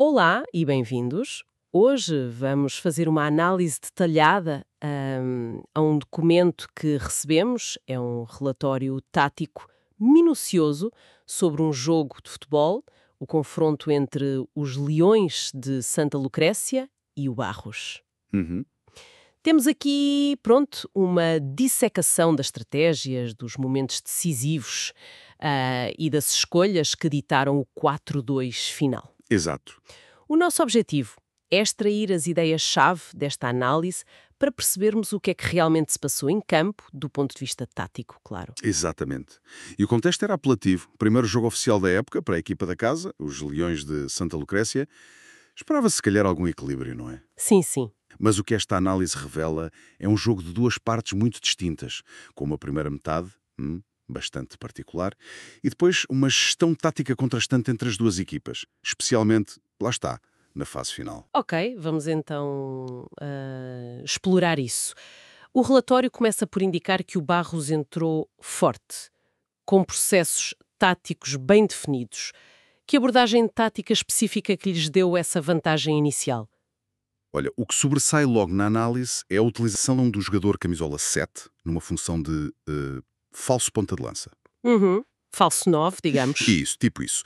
Olá e bem-vindos. Hoje vamos fazer uma análise detalhada a um documento que recebemos. É um relatório tático minucioso sobre um jogo de futebol, o confronto entre os Leões de Santa Lucrécia e o Barros. Uhum. Temos aqui, pronto, uma dissecação das estratégias, dos momentos decisivos e das escolhas que ditaram o 4-2 final. Exato. O nosso objetivo é extrair as ideias-chave desta análise para percebermos o que é que realmente se passou em campo, do ponto de vista tático, claro. Exatamente. E o contexto era apelativo. Primeiro jogo oficial da época para a equipa da casa, os Leões de Santa Lucrécia. Esperava-se se calhar algum equilíbrio, não é? Sim, sim. Mas o que esta análise revela é um jogo de duas partes muito distintas, com uma primeira metade, bastante particular, e depois uma gestão tática contrastante entre as duas equipas, especialmente, lá está, na fase final. Ok, vamos então explorar isso. O relatório começa por indicar que o Barros entrou forte, com processos táticos bem definidos. Que abordagem tática específica que lhes deu essa vantagem inicial? Olha, o que sobressai logo na análise é a utilização do jogador camisola 7 numa função de falso ponta de lança. Uhum. Falso 9, digamos. Isso, tipo isso.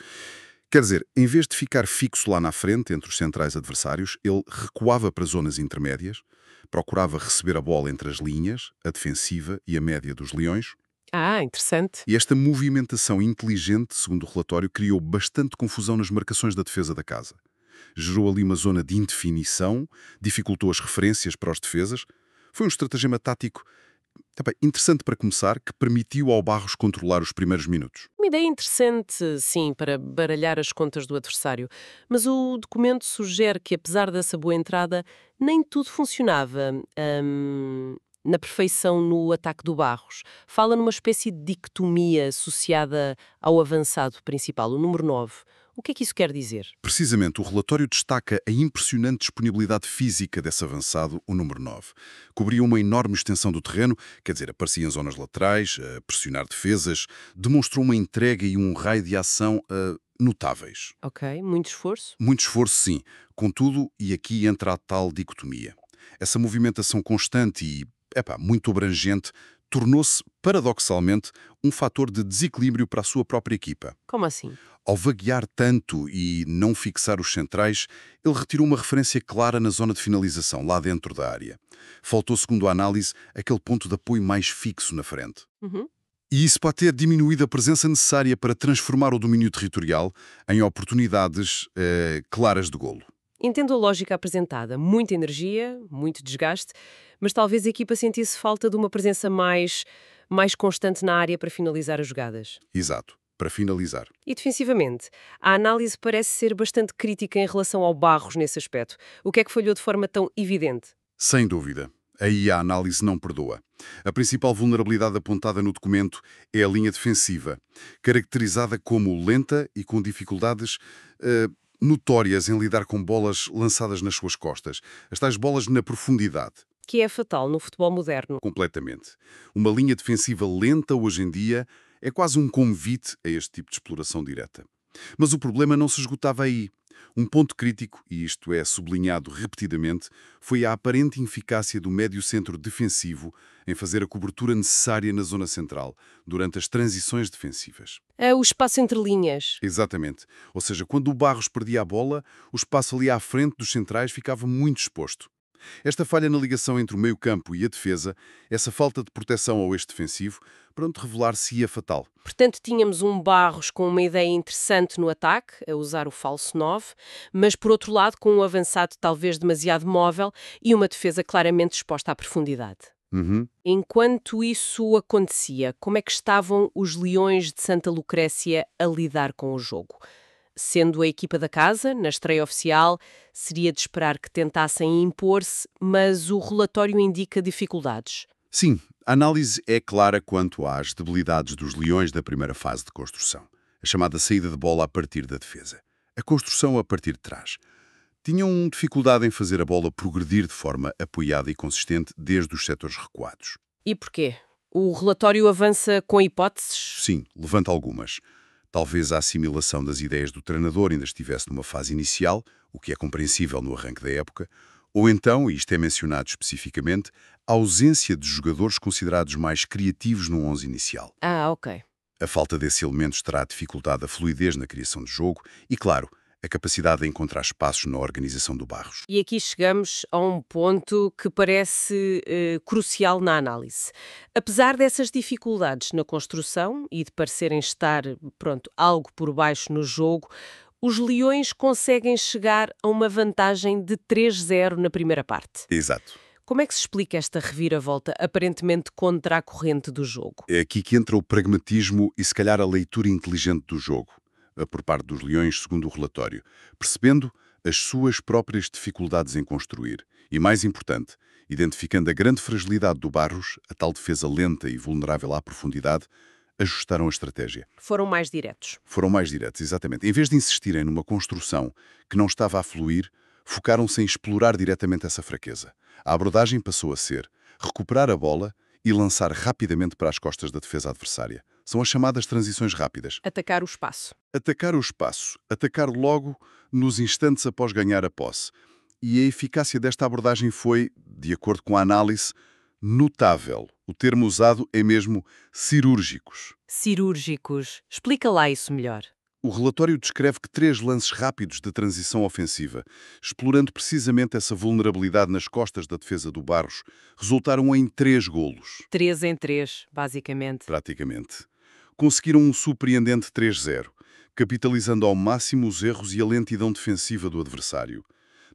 Quer dizer, em vez de ficar fixo lá na frente, entre os centrais adversários, ele recuava para zonas intermédias, procurava receber a bola entre as linhas, a defensiva e a média dos Leões, Ah, interessante. e esta movimentação inteligente, segundo o relatório, criou bastante confusão nas marcações da defesa da casa. Gerou ali uma zona de indefinição, dificultou as referências para os defesas. Foi um estratagema tático interessante para começar, que permitiu ao Barros controlar os primeiros minutos. Uma ideia interessante, sim, para baralhar as contas do adversário. Mas o documento sugere que, apesar dessa boa entrada, nem tudo funcionava na perfeição no ataque do Barros. Fala numa espécie de dicotomia associada ao avançado principal, o número 9. O que é que isso quer dizer? Precisamente, o relatório destaca a impressionante disponibilidade física desse avançado, o número 9. Cobria uma enorme extensão do terreno, quer dizer, aparecia em zonas laterais, a pressionar defesas, demonstrou uma entrega e um raio de ação notáveis. Ok, muito esforço. Muito esforço, sim. Contudo, e aqui entra a tal dicotomia. Essa movimentação constante e, muito abrangente, tornou-se, paradoxalmente, um fator de desequilíbrio para a sua própria equipa. Como assim? Ao vaguear tanto e não fixar os centrais, ele retirou uma referência clara na zona de finalização, lá dentro da área. Faltou, segundo a análise, aquele ponto de apoio mais fixo na frente. Uhum. E isso pode ter diminuído a presença necessária para transformar o domínio territorial em oportunidades claras de golo. Entendo a lógica apresentada. Muita energia, muito desgaste, mas talvez a equipa sentisse falta de uma presença mais constante na área para finalizar as jogadas. Exato. Para finalizar. E defensivamente, a análise parece ser bastante crítica em relação ao Barros nesse aspecto. O que é que falhou de forma tão evidente? Sem dúvida. Aí a análise não perdoa. A principal vulnerabilidade apontada no documento é a linha defensiva, caracterizada como lenta e com dificuldades notórias em lidar com bolas lançadas nas suas costas. As tais bolas na profundidade. Que é fatal no futebol moderno. Completamente. Uma linha defensiva lenta hoje em dia é quase um convite a este tipo de exploração direta. Mas o problema não se esgotava aí. Um ponto crítico, e isto é sublinhado repetidamente, foi a aparente ineficácia do médio-centro defensivo em fazer a cobertura necessária na zona central, durante as transições defensivas. É o espaço entre linhas. Exatamente. Ou seja, quando o Barros perdia a bola, o espaço ali à frente dos centrais ficava muito exposto. Esta falha na ligação entre o meio-campo e a defesa, essa falta de proteção ao eixo defensivo, pronto, revelar-se-ia fatal. Portanto, tínhamos um Barros com uma ideia interessante no ataque, a usar o falso 9, mas, por outro lado, com um avançado talvez demasiado móvel e uma defesa claramente exposta à profundidade. Uhum. Enquanto isso acontecia, como é que estavam os Leões de Santa Lucrécia a lidar com o jogo? Sendo a equipa da casa, na estreia oficial, seria de esperar que tentassem impor-se, mas o relatório indica dificuldades. Sim, a análise é clara quanto às debilidades dos Leões da primeira fase de construção, a chamada saída de bola a partir da defesa, a construção a partir de trás. Tinham dificuldade em fazer a bola progredir de forma apoiada e consistente desde os setores recuados. E porquê? O relatório avança com hipóteses? Sim, levanta algumas. Talvez a assimilação das ideias do treinador ainda estivesse numa fase inicial, o que é compreensível no arranque da época, ou então, e isto é mencionado especificamente, a ausência de jogadores considerados mais criativos no 11 inicial. Ah, ok. A falta desses elementos terá dificultado a fluidez na criação de jogo e, claro, a capacidade de encontrar espaços na organização do Barros. E aqui chegamos a um ponto que parece crucial na análise. Apesar dessas dificuldades na construção e de parecerem estar, pronto, algo por baixo no jogo, os Leões conseguem chegar a uma vantagem de 3-0 na primeira parte. Exato. Como é que se explica esta reviravolta aparentemente contra a corrente do jogo? É aqui que entra o pragmatismo e, se calhar, a leitura inteligente do jogo, por parte dos Leões, segundo o relatório, percebendo as suas próprias dificuldades em construir e, mais importante, identificando a grande fragilidade do Barros, a tal defesa lenta e vulnerável à profundidade, ajustaram a estratégia. Foram mais diretos. Foram mais diretos, exatamente. Em vez de insistirem numa construção que não estava a fluir, focaram-se em explorar diretamente essa fraqueza. A abordagem passou a ser recuperar a bola e lançar rapidamente para as costas da defesa adversária. São as chamadas transições rápidas. Atacar o espaço. Atacar o espaço, atacar logo nos instantes após ganhar a posse. E a eficácia desta abordagem foi, de acordo com a análise, notável. O termo usado é mesmo cirúrgicos. Cirúrgicos. Explica lá isso melhor. O relatório descreve que 3 lances rápidos de transição ofensiva, explorando precisamente essa vulnerabilidade nas costas da defesa do Barros, resultaram em 3 golos. 3 em 3, basicamente. Praticamente. Conseguiram um surpreendente 3-0, capitalizando ao máximo os erros e a lentidão defensiva do adversário.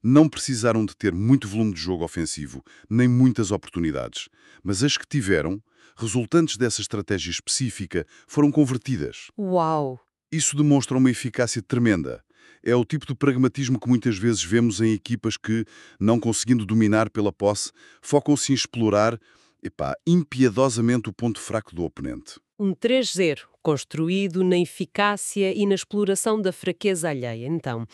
Não precisaram de ter muito volume de jogo ofensivo, nem muitas oportunidades, mas as que tiveram, resultantes dessa estratégia específica, foram convertidas. Uau! Isso demonstra uma eficácia tremenda. É o tipo de pragmatismo que muitas vezes vemos em equipas que, não conseguindo dominar pela posse, focam-se em explorar, impiedosamente o ponto fraco do oponente. Um 3-0, construído na eficácia e na exploração da fraqueza alheia. Então,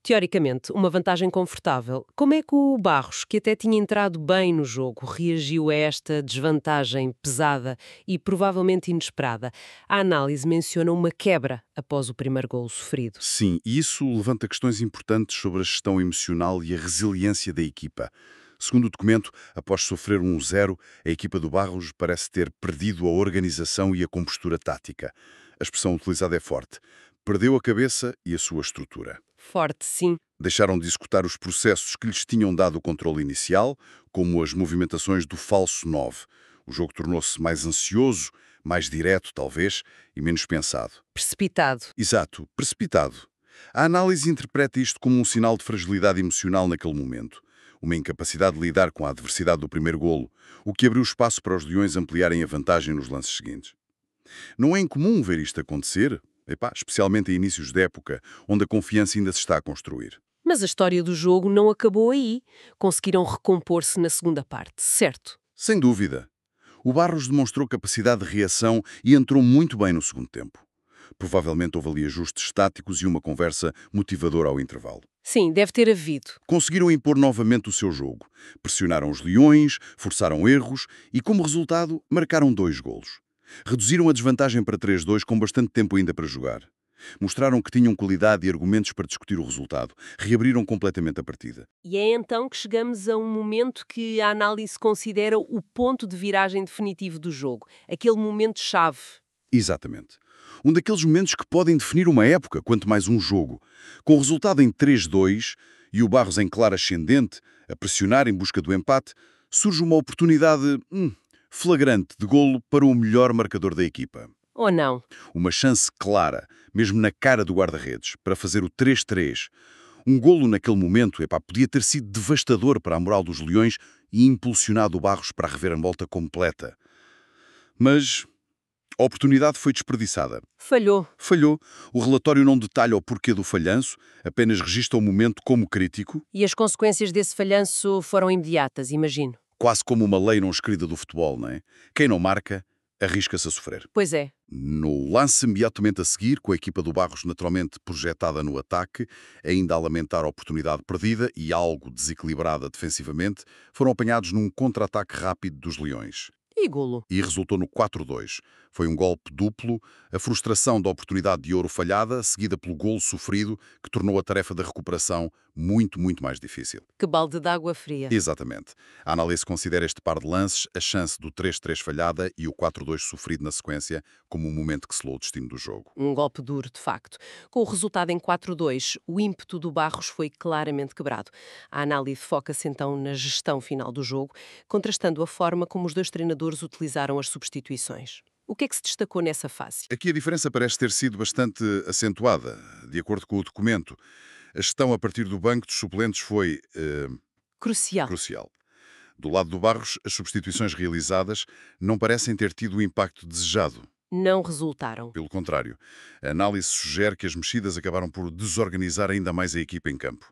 teoricamente, uma vantagem confortável. Como é que o Barros, que até tinha entrado bem no jogo, reagiu a esta desvantagem pesada e provavelmente inesperada? A análise menciona uma quebra após o primeiro golo sofrido. Sim, e isso levanta questões importantes sobre a gestão emocional e a resiliência da equipa. Segundo o documento, após sofrer 1-0, a equipa do Barros parece ter perdido a organização e a compostura tática. A expressão utilizada é forte. Perdeu a cabeça e a sua estrutura. Forte, sim. Deixaram de executar os processos que lhes tinham dado o controle inicial, como as movimentações do falso 9. O jogo tornou-se mais ansioso, mais direto, talvez, e menos pensado. Precipitado. Exato, precipitado. A análise interpreta isto como um sinal de fragilidade emocional naquele momento. Uma incapacidade de lidar com a adversidade do primeiro golo, o que abriu espaço para os Leões ampliarem a vantagem nos lances seguintes. Não é incomum ver isto acontecer, especialmente em inícios de época, onde a confiança ainda se está a construir. Mas a história do jogo não acabou aí. Conseguiram recompor-se na segunda parte, certo? Sem dúvida. O Barros demonstrou capacidade de reação e entrou muito bem no segundo tempo. Provavelmente houve ali ajustes táticos e uma conversa motivadora ao intervalo. Sim, deve ter havido. Conseguiram impor novamente o seu jogo. Pressionaram os Leões, forçaram erros e, como resultado, marcaram 2 golos. Reduziram a desvantagem para 3-2 com bastante tempo ainda para jogar. Mostraram que tinham qualidade e argumentos para discutir o resultado. Reabriram completamente a partida. E é então que chegamos a um momento que a análise considera o ponto de viragem definitivo do jogo. Aquele momento-chave. Exatamente. Um daqueles momentos que podem definir uma época, quanto mais um jogo. Com o resultado em 3-2 e o Barros em claro ascendente, a pressionar em busca do empate, surge uma oportunidade flagrante de golo para o melhor marcador da equipa. Ou não? Uma chance clara, mesmo na cara do guarda-redes, para fazer o 3-3. Um golo naquele momento, podia ter sido devastador para a moral dos Leões e impulsionado o Barros para a reviravolta completa. Mas a oportunidade foi desperdiçada. Falhou. Falhou. O relatório não detalha o porquê do falhanço, apenas registra o momento como crítico. E as consequências desse falhanço foram imediatas, imagino. Quase como uma lei não escrita do futebol, não é? Quem não marca, arrisca-se a sofrer. Pois é. No lance imediatamente a seguir, com a equipa do Barros naturalmente projetada no ataque, ainda a lamentar a oportunidade perdida e algo desequilibrada defensivamente, foram apanhados num contra-ataque rápido dos Leões. E golo? E resultou no 4-2. Foi um golpe duplo, a frustração da oportunidade de ouro falhada, seguida pelo golo sofrido, que tornou a tarefa da recuperação muito, muito mais difícil. Que balde de água fria. Exatamente. A análise considera este par de lances, a chance do 3-3 falhada e o 4-2 sofrido na sequência como um momento que selou o destino do jogo. Um golpe duro, de facto. Com o resultado em 4-2, o ímpeto do Barros foi claramente quebrado. A análise foca-se então na gestão final do jogo, contrastando a forma como os dois treinadores utilizaram as substituições. O que é que se destacou nessa fase? Aqui a diferença parece ter sido bastante acentuada. De acordo com o documento, a gestão a partir do banco dos suplentes foi Crucial. crucial. Do lado do Barros, as substituições realizadas não parecem ter tido o impacto desejado. Não resultaram. Pelo contrário, a análise sugere que as mexidas acabaram por desorganizar ainda mais a equipa em campo.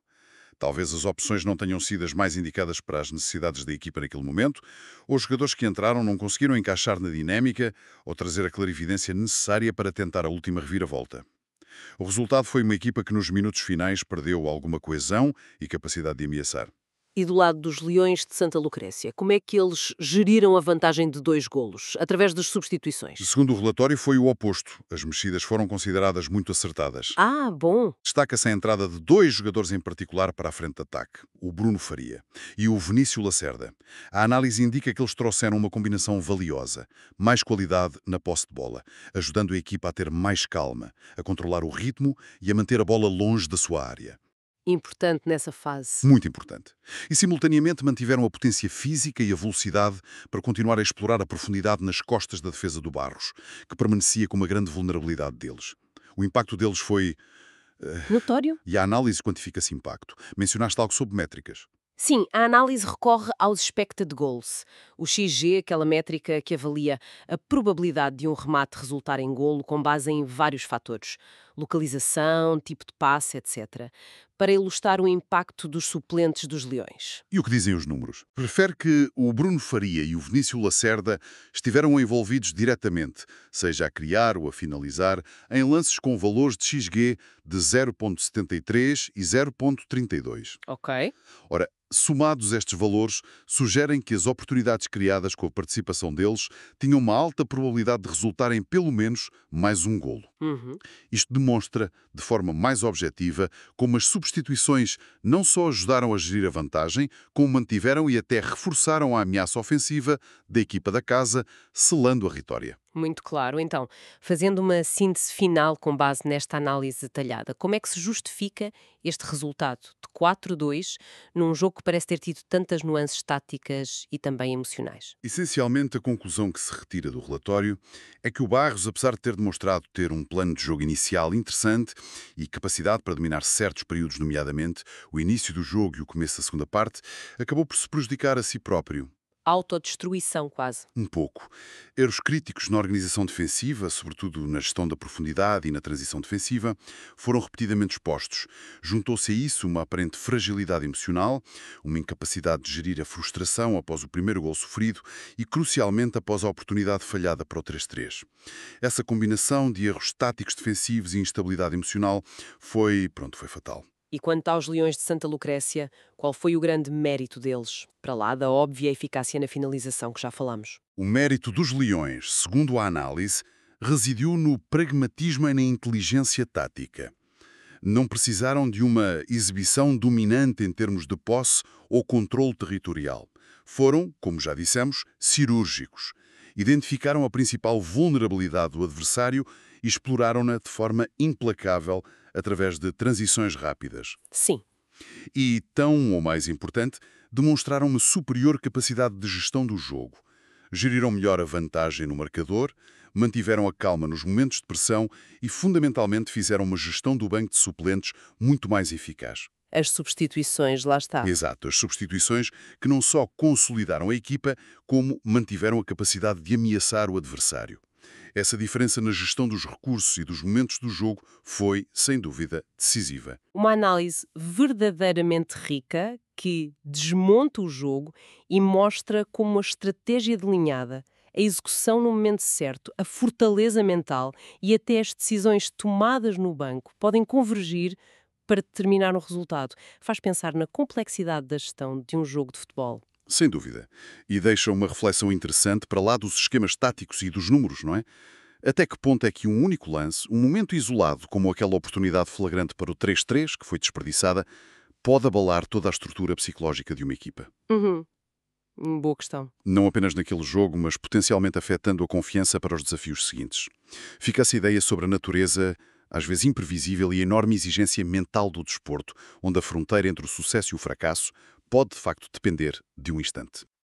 Talvez as opções não tenham sido as mais indicadas para as necessidades da equipa naquele momento, ou os jogadores que entraram não conseguiram encaixar na dinâmica ou trazer a clarividência necessária para tentar a última reviravolta. O resultado foi uma equipa que nos minutos finais perdeu alguma coesão e capacidade de ameaçar. E do lado dos Leões de Santa Lucrécia, como é que eles geriram a vantagem de 2 golos? Através das substituições? Segundo o relatório, foi o oposto. As mexidas foram consideradas muito acertadas. Ah, bom! Destaca-se a entrada de 2 jogadores em particular para a frente de ataque, o Bruno Faria e o Vinícius Lacerda. A análise indica que eles trouxeram uma combinação valiosa, mais qualidade na posse de bola, ajudando a equipa a ter mais calma, a controlar o ritmo e a manter a bola longe da sua área. Importante nessa fase. Muito importante. E simultaneamente mantiveram a potência física e a velocidade para continuar a explorar a profundidade nas costas da defesa do Barros, que permanecia com uma grande vulnerabilidade deles. O impacto deles foi... Notório? E a análise quantifica esse impacto. Mencionaste algo sobre métricas. Sim, a análise recorre aos expected goals, o XG, aquela métrica que avalia a probabilidade de um remate resultar em golo com base em vários fatores, localização, tipo de passe, etc., para ilustrar o impacto dos suplentes dos Leões. E o que dizem os números? Refere que o Bruno Faria e o Vinícius Lacerda estiveram envolvidos diretamente, seja a criar ou a finalizar, em lances com valores de XG de 0,73 e 0,32. Ok. Ora, somados estes valores, sugerem que as oportunidades criadas com a participação deles tinham uma alta probabilidade de resultar em pelo menos mais um golo. Uhum. Isto demonstra, de forma mais objetiva, como as substituições não só ajudaram a gerir a vantagem, como mantiveram e até reforçaram a ameaça ofensiva da equipa da casa, selando a vitória. Muito claro. Então, fazendo uma síntese final com base nesta análise detalhada, como é que se justifica este resultado de 4-2 num jogo que parece ter tido tantas nuances táticas e também emocionais? Essencialmente, a conclusão que se retira do relatório é que o Barros, apesar de ter demonstrado ter um plano de jogo inicial interessante e capacidade para dominar certos períodos, nomeadamente o início do jogo e o começo da segunda parte, acabou por se prejudicar a si próprio. Autodestruição, quase. Um pouco. Erros críticos na organização defensiva, sobretudo na gestão da profundidade e na transição defensiva, foram repetidamente expostos. Juntou-se a isso uma aparente fragilidade emocional, uma incapacidade de gerir a frustração após o primeiro gol sofrido e, crucialmente, após a oportunidade falhada para o 3-3. Essa combinação de erros táticos defensivos e instabilidade emocional foi fatal. E quanto aos Leões de Santa Lucrécia, qual foi o grande mérito deles? Para lá da óbvia eficácia na finalização que já falamos. O mérito dos Leões, segundo a análise, residiu no pragmatismo e na inteligência tática. Não precisaram de uma exibição dominante em termos de posse ou controle territorial. Foram, como já dissemos, cirúrgicos. Identificaram a principal vulnerabilidade do adversário e exploraram-na de forma implacável através de transições rápidas. Sim. E, tão ou mais importante, demonstraram uma superior capacidade de gestão do jogo. Geriram melhor a vantagem no marcador, mantiveram a calma nos momentos de pressão e, fundamentalmente, fizeram uma gestão do banco de suplentes muito mais eficaz. As substituições, lá está. Exato, as substituições que não só consolidaram a equipa, como mantiveram a capacidade de ameaçar o adversário. Essa diferença na gestão dos recursos e dos momentos do jogo foi, sem dúvida, decisiva. Uma análise verdadeiramente rica que desmonta o jogo e mostra como a estratégia delineada, a execução no momento certo, a fortaleza mental e até as decisões tomadas no banco podem convergir para determinar um resultado. Faz pensar na complexidade da gestão de um jogo de futebol. Sem dúvida. E deixa uma reflexão interessante para lá dos esquemas táticos e dos números, não é? Até que ponto é que um único lance, um momento isolado, como aquela oportunidade flagrante para o 3-3, que foi desperdiçada, pode abalar toda a estrutura psicológica de uma equipa. Uhum. Boa questão. Não apenas naquele jogo, mas potencialmente afetando a confiança para os desafios seguintes. Fica essa ideia sobre a natureza, às vezes imprevisível, e a enorme exigência mental do desporto, onde a fronteira entre o sucesso e o fracasso pode, de facto, depender de um instante.